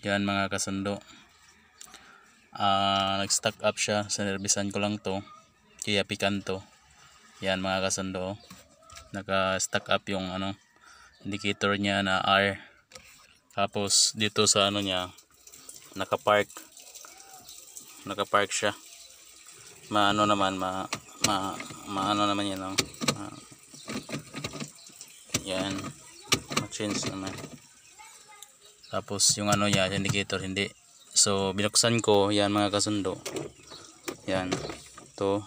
Yan mga kasundo. Nag-stock up siya. Sinervisan ko lang to. Kaya Picanto. Yan mga kasundo. Naka-stock up yung indicator niya na R. Tapos dito sa niya naka-park siya. Maano naman yan yan. Ma-change naman. Tapos yung niya, indicator hindi. So binuksan ko, yan mga kasundo. Yan. Ito.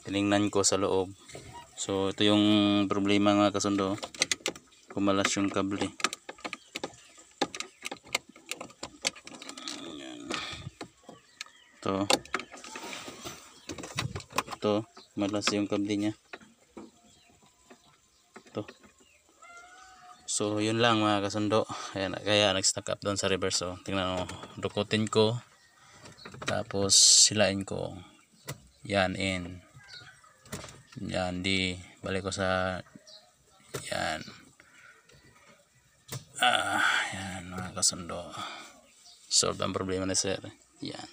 Tiningnan ko sa loob. So ito yung problema mga kasundo. Kumalas yung kable. Yan. Ito. Kumalas yung kable niya. So yun lang mga kasundo. Ayan, kaya nag-stack up doon sa reverse. So tingnan mo, dukutin ko, tapos silain ko. Yan in. Yan di balik ko sa yan. Yan mga kasundo. Solve ang problema ni sir. Yan.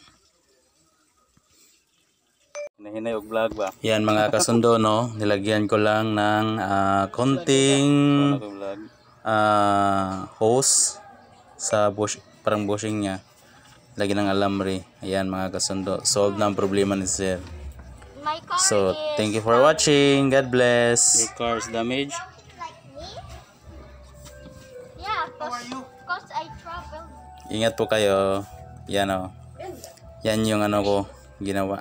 Hinahinay og vlog ba? Yan mga kasundo, no. Nilagyan ko lang ng konting hose sa parang bushing niya. Lagyan ng alambre. Ayan mga kasundo. Solve na ang problema ni sir. So thank you for watching. God bless. Your car is damaged? Like me? Yeah, cause I traveled. Ingat po kayo. Yan o. Yan yung ko ginawa.